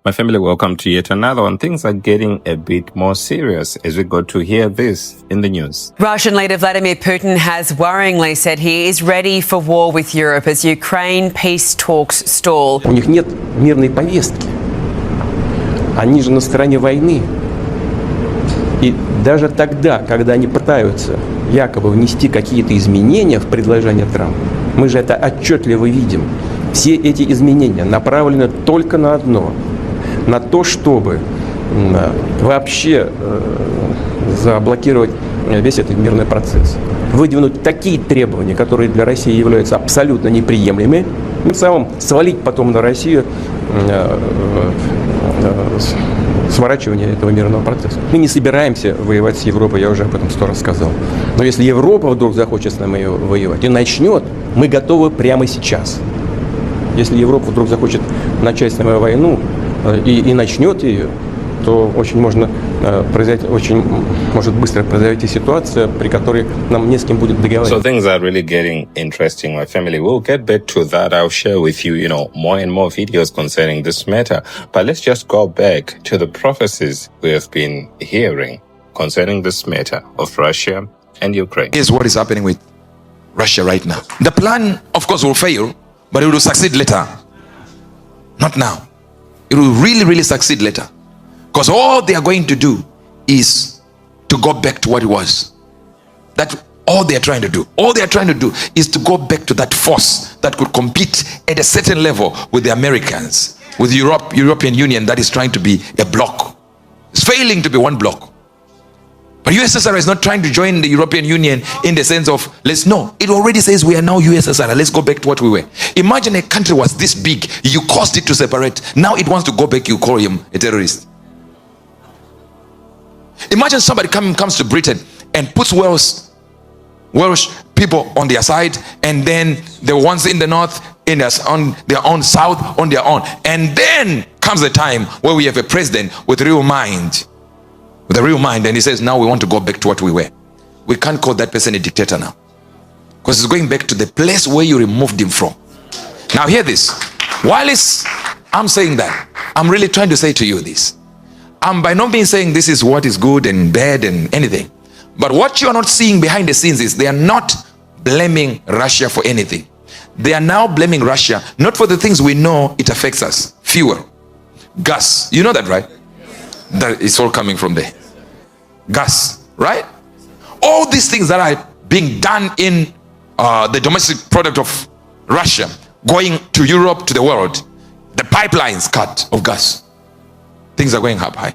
My family, welcome to yet another one. Things are getting a bit more serious as we got to hear this in the news. Russian leader Vladimir Putin has worryingly said he is ready for war with Europe as Ukraine peace talks stall. У них нет мирной повестки. Они же на стороне войны. И даже тогда, когда они пытаются якобы внести какие-то изменения в предложение Трампа, мы же это отчетливо видим. Все эти изменения направлены только на одно – на то, чтобы вообще заблокировать весь этот мирный процесс. Выдвинуть такие требования, которые для России являются абсолютно неприемлемыми, тем самым свалить потом на Россию сворачивание этого мирного процесса. Мы не собираемся воевать с Европой, я уже об этом 100 раз сказал. Но если Европа вдруг захочет с нами воевать и начнет, мы готовы прямо сейчас. Если Европа вдруг захочет начать с нами войну и начнет ее, то очень может быстро произойти ситуация, при которой нам не с кем будет договариваться. So things are really getting interesting, my family. We'll get back to that. I'll share with you, more and more videos concerning this matter. But let's just go back to the prophecies we have been hearing concerning this matter of Russia and Ukraine. Here's what is happening with Russia right now. The plan, of course, will fail, but it will succeed later. Not now. It will really, really succeed later. Because all they are going to do is to go back to what it was. That's all they are trying to do. All they are trying to do is to go back to that force that could compete at a certain level with the Americans, with European Union that is trying to be a bloc. It's failing to be one bloc. But USSR is not trying to join the European Union in the sense of, it already says we are now USSR, let's go back to what we were. Imagine a country was this big, you caused it to separate, now it wants to go back, you call him a terrorist. Imagine somebody comes to Britain and puts Welsh people on their side, and then the ones in the north on their own, south on their own. And then comes the time where we have a president with a real mind, and he says, now we want to go back to what we were. We can't call that person a dictator now, because he's going back to the place where you removed him from. Now hear this. While I'm saying that, I'm really trying to say to you this. I'm by no means saying this is what is good and bad and anything. But what you are not seeing behind the scenes is they are not blaming Russia for anything. They are now blaming Russia not for the things we know it affects us. Fuel, gas. You know that, right? That is all coming from there. Gas, right? All these things that are being done in the domestic product of Russia going to Europe, to the world, the pipelines cut of gas. Things are going up high,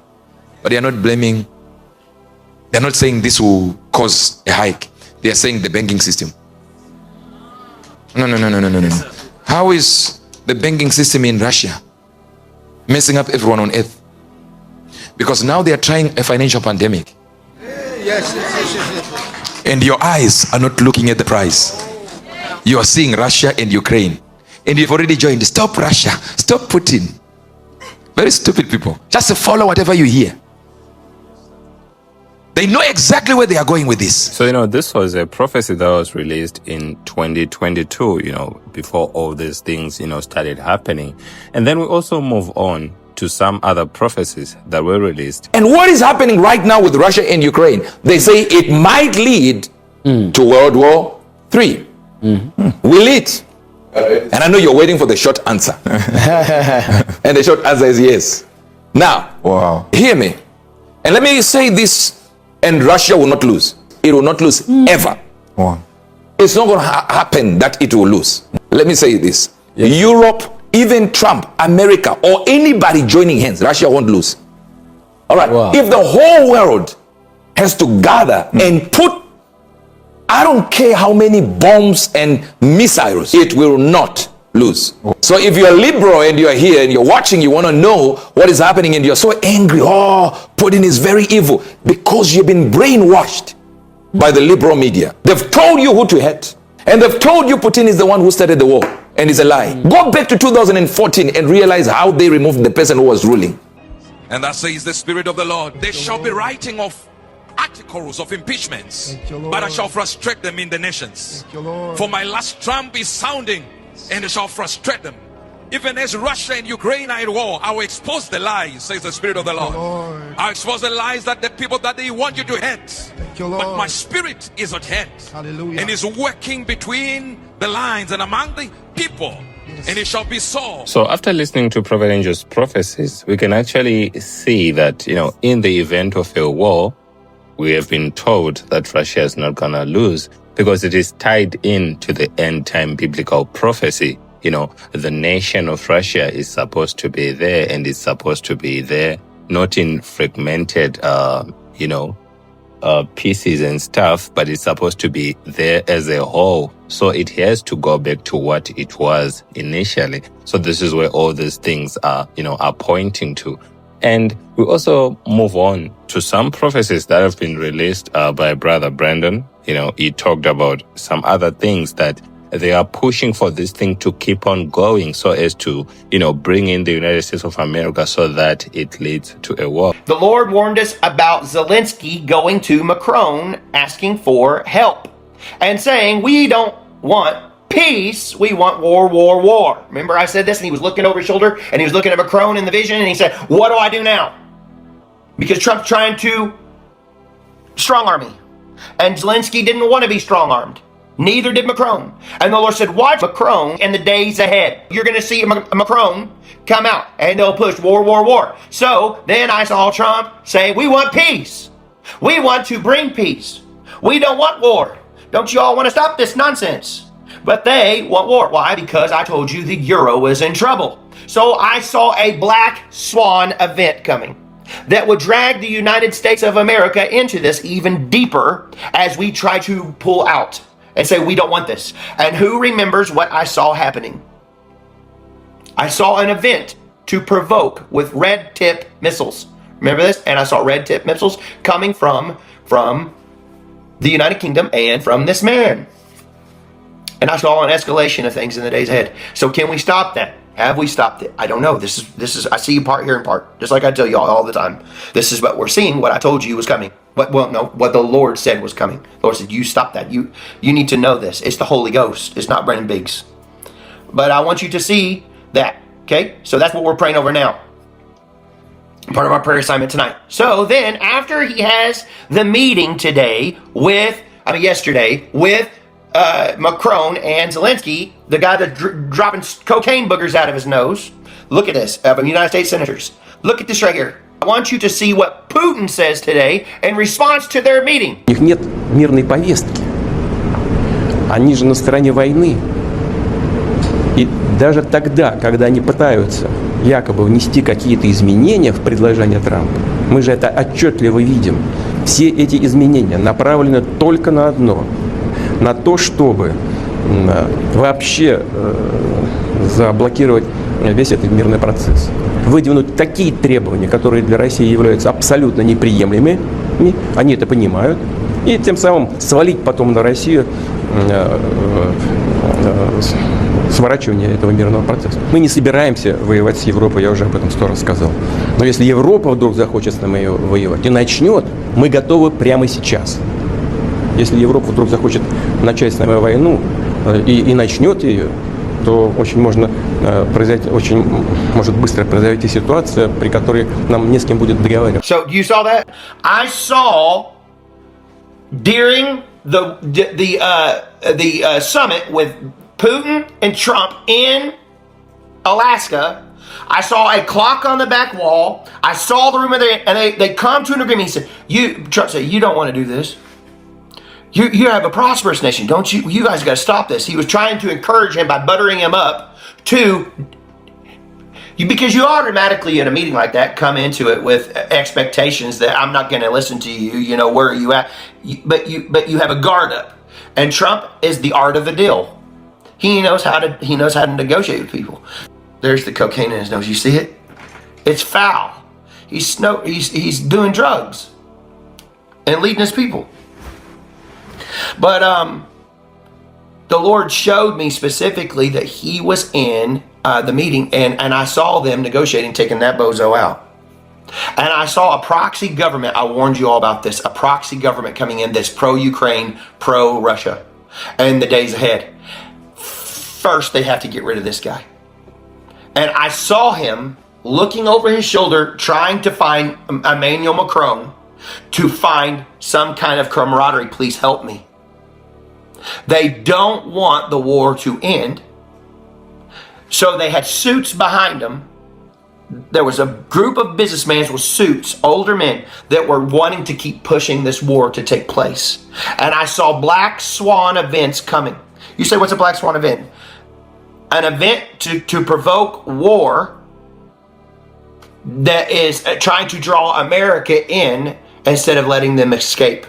but they are not blaming. They're not saying this will cause a hike. They are saying the banking system. No. How is the banking system in Russia messing up everyone on earth? Because now they are trying a financial pandemic. Yes. And your eyes are not looking at the price. You are seeing Russia and Ukraine, and you've already joined. Stop Russia, stop Putin. Very stupid people. Just follow whatever you hear. They know exactly where they are going with this. So, this was a prophecy that was released in 2022, before all these things, started happening. And then we also move on to some other prophecies that were released. And what is happening right now with Russia and Ukraine? They say it might lead to World War III. Will it? And I know you're waiting for the short answer. And the short answer is yes. Now, hear me. And let me say this, and Russia will not lose. It will not lose ever. Wow. It's not going to happen that it will lose. Let me say this. Yes. Europe, even Trump, America, or anybody joining hands, Russia won't lose. All right. Wow. If the whole world has to gather and put, I don't care how many bombs and missiles, it will not lose. So if you're liberal and you're here and you're watching, you want to know what is happening and you're so angry, Putin is very evil, because you've been brainwashed by the liberal media. They've told you who to hate, and they've told you Putin is the one who started the war, and it's a lie. Go back to 2014 and realize how they removed the person who was ruling. And that says the Spirit of the Lord. They shall be writing of articles of impeachments, but I shall frustrate them in the nations. For my last trump is sounding, and it shall frustrate them. Even as Russia and Ukraine are at war, I will expose the lies, says the Spirit of the Lord. I'll expose the lies that the people that they want you to hate. But my Spirit is at hand. Hallelujah. And is working between the lines and among the people. And it shall be so. So after listening to Prophet Angel's prophecies, we can actually see that, in the event of a war, we have been told that Russia is not going to lose because it is tied into the end-time biblical prophecy. The nation of Russia is supposed to be there, and it's supposed to be there, not in fragmented, pieces and stuff, but it's supposed to be there as a whole. So it has to go back to what it was initially. So this is where all these things are pointing to. And we also move on to some prophecies that have been released by Brother Brandon. He talked about some other things that they are pushing for this thing to keep on going so as to, bring in the United States of America so that it leads to a war. The Lord warned us about Zelensky going to Macron asking for help and saying, we don't want peace, we want war, war, war. Remember I said this, and he was looking over his shoulder and he was looking at Macron in the vision and he said, what do I do now? Because Trump's trying to strong arm me. And Zelensky didn't want to be strong armed. Neither did Macron. And the Lord said, watch Macron in the days ahead. You're going to see Macron come out and they'll push war, war, war. So then I saw Trump say, we want peace. We want to bring peace. We don't want war. Don't you all want to stop this nonsense? But they want war. Why? Because I told you the euro is in trouble. So I saw a black swan event coming that would drag the United States of America into this even deeper as we try to pull out and say, we don't want this. And who remembers what I saw happening? I saw an event to provoke with red tip missiles. Remember this? And I saw red tip missiles coming from the United Kingdom and from this man. And I saw an escalation of things in the days ahead. So can we stop that? Have we stopped it? I don't know. This is I see you part here in part. Just like I tell you all the time. This is what we're seeing, what I told you was coming. What the Lord said was coming. The Lord said, you stop that. You need to know this. It's the Holy Ghost. It's not Brennan Biggs. But I want you to see that. Okay? So that's what we're praying over now. Part of our prayer assignment tonight. So then, after he has the meeting yesterday with Macron and Zelensky, the guy that's dropping cocaine boogers out of his nose. Look at this, of United States senators. Look at this right here. I want you to see what Putin says today in response to their meeting. У них нет мирной повестки. Они же на стороне войны. И даже тогда, когда они пытаются якобы внести какие-то изменения в предложение Трампа, мы же это отчетливо видим. Все эти изменения направлены только на одно. На то, чтобы вообще заблокировать весь этот мирный процесс. Выдвинуть такие требования, которые для России являются абсолютно неприемлемыми, они это понимают, и тем самым свалить потом на Россию сворачивание этого мирного процесса. Мы не собираемся воевать с Европой, я уже об этом 100 раз сказал. Но если Европа вдруг захочет с нами воевать и начнет, мы готовы прямо сейчас. Если Европа вдруг захочет начать с нами войну и начнет ее, то очень может быстро произойти ситуация, при которой нам не с кем будет договариваться. So you saw that? I saw during the summit with Putin and Trump in Alaska, I saw a clock on the back wall. I saw the room and they come to an agreement. He said, Trump said, you don't want to do this. You have a prosperous nation, don't you? You guys got to stop this. He was trying to encourage him by buttering him up because you automatically in a meeting like that come into it with expectations that I'm not going to listen to you. You know, where are you at? But you have a guard up, and Trump is the art of the deal. He knows how to negotiate with people. There's the cocaine in his nose. You see it? It's foul. He's doing drugs and leading his people. But the Lord showed me specifically that he was in the meeting, and I saw them negotiating, taking that bozo out. And I saw a proxy government. I warned you all about this. A proxy government coming in that's pro-Ukraine, pro-Russia in the days ahead. First, they have to get rid of this guy. And I saw him looking over his shoulder, trying to find Emmanuel Macron to find some kind of camaraderie. Please help me. They don't want the war to end. So they had suits behind them. There was a group of businessmen with suits, older men, that were wanting to keep pushing this war to take place. And I saw black swan events coming. You say, what's a black swan event? An event to provoke war that is trying to draw America in instead of letting them escape.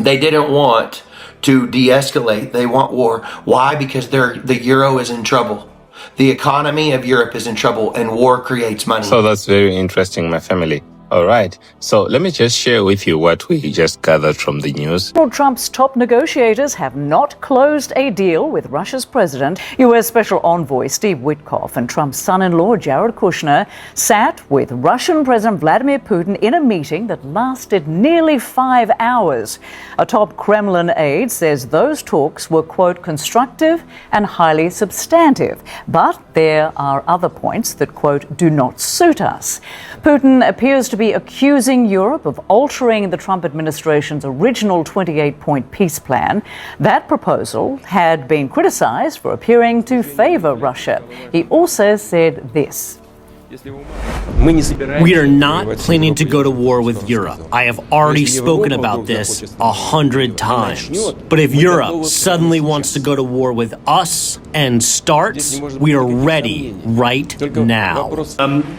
They didn't want to de-escalate. They want war. Why? Because the euro is in trouble. The economy of Europe is in trouble, and war creates money. So that's very interesting, my family. All right. So let me just share with you what we just gathered from the news. Donald Trump's top negotiators have not closed a deal with Russia's president. U.S. Special Envoy Steve Witkoff and Trump's son-in-law Jared Kushner sat with Russian President Vladimir Putin in a meeting that lasted nearly 5 hours. A top Kremlin aide says those talks were, quote, constructive and highly substantive. But there are other points that, quote, do not suit us. Putin appears to be accusing Europe of altering the Trump administration's original 28-point peace plan. That proposal had been criticized for appearing to favor Russia. He also said this. We are not planning to go to war with Europe. I have already spoken about this 100 times. But if Europe suddenly wants to go to war with us and starts, we are ready right now.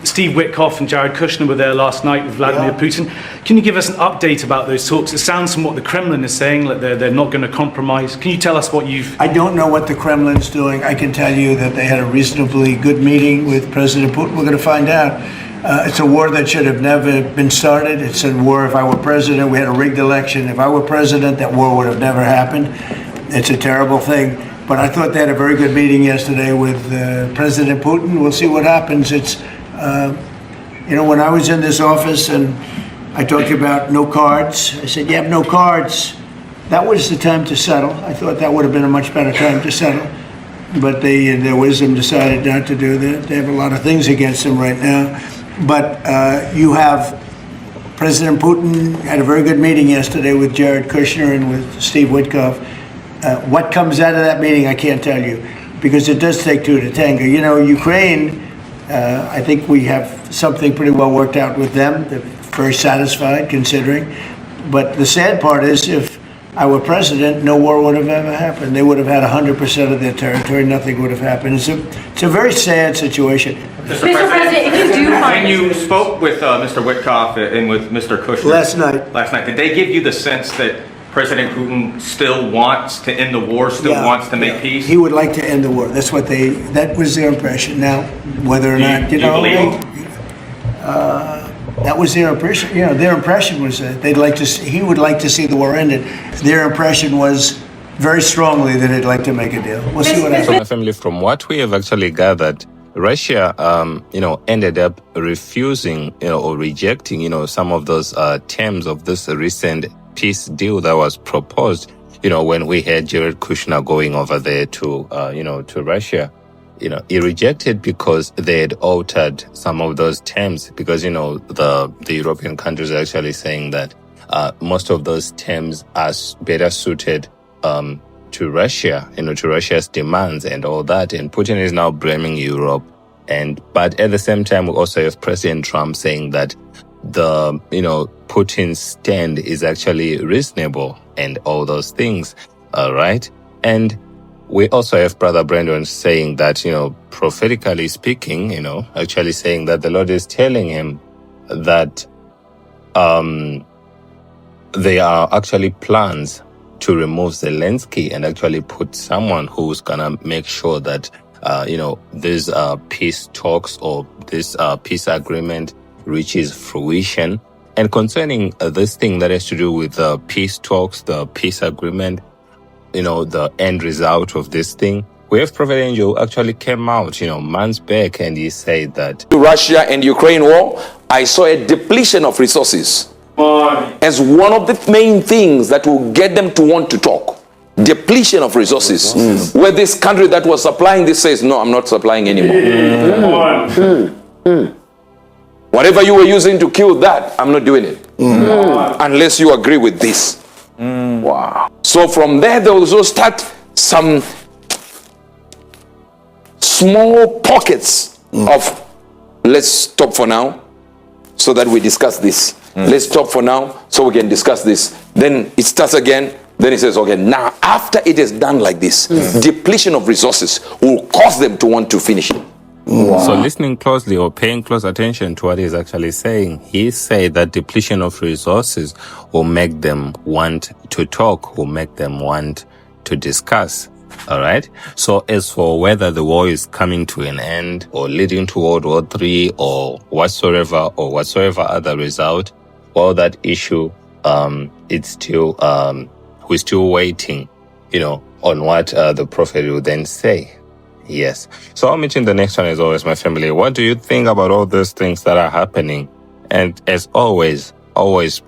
Steve Witkoff and Jared Kushner were there last night with Vladimir Putin. Can you give us an update about those talks? It sounds from what the Kremlin is saying that they're not going to compromise. Can you tell us what you've... I don't know what the Kremlin's doing. I can tell you that they had a reasonably good meeting with President Putin. We're going to find out. It's a war that should have never been started. It's a war, if I were president, we had a rigged election. If I were president, that war would have never happened. It's a terrible thing. But I thought they had a very good meeting yesterday with President Putin. We'll see what happens. It's, when I was in this office and I talked about no cards, I said, you have no cards. That was the time to settle. I thought that would have been a much better time to settle. But they, in their wisdom, decided not to do that. They have a lot of things against them right now. But you have President Putin had a very good meeting yesterday with Jared Kushner and with Steve Witkoff. What comes out of that meeting, I can't tell you, because it does take two to tango. Ukraine, I think we have something pretty well worked out with them. They're very satisfied, considering. But the sad part is, if I were president, no war would have ever happened. They would have had 100% of their territory. Nothing would have happened. It's a very sad situation. Mr. President, if you do find... When you spoke with Mr. Witkoff and with Mr. Kushner... Last night, did they give you the sense that President Putin still wants to end the war, wants to make peace? He would like to end the war. That was their impression. Now, whether or not, that was their impression. Their impression was that he would like to see the war ended. Their impression was very strongly that they'd like to make a deal. We'll see what happens. So, my family, from what we have actually gathered, Russia, ended up refusing, or rejecting, some of those terms of this recent peace deal that was proposed. When we had Jared Kushner going over there to Russia. He rejected because they had altered some of those terms, because, the European countries are actually saying that most of those terms are better suited to Russia, to Russia's demands and all that. And Putin is now blaming Europe. But at the same time, we also have President Trump saying that Putin's stand is actually reasonable and all those things. All right. And we also have Brother Brandon saying that, prophetically speaking, actually saying that the Lord is telling him that there are actually plans to remove Zelensky and actually put someone who's going to make sure that, these peace talks or this peace agreement reaches fruition. And concerning this thing that has to do with the peace talks, the peace agreement, the end result of this thing, we have Prophet Angel actually came out, months back, and he said that Russia and Ukraine war, I saw a depletion of resources as one of the main things that will get them to want to talk. Depletion of resources. Where this country that was supplying this says, no, I'm not supplying anymore. Whatever you were using to kill that, I'm not doing it. Unless you agree with this. Wow. So from there, they will also start some small pockets of, let's stop for now so that we discuss this. Let's stop for now so we can discuss this. Then it starts again. Then he says, okay, now after it is done like this, depletion of resources will cause them to want to finish it. Wow. So listening closely or paying close attention to what he's actually saying, he said that depletion of resources will make them want to talk, will make them want to discuss. All right. So as for whether the war is coming to an end or leading to World War III or whatsoever other result, well, that issue, it's still, we're still waiting, on what the prophet will then say. Yes. So I'll meet you in the next one as always, my family. What do you think about all those things that are happening? And as always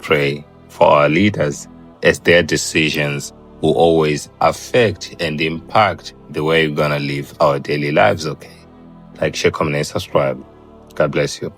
pray for our leaders as their decisions will always affect and impact the way we're going to live our daily lives, okay? Like, share, comment, and subscribe. God bless you.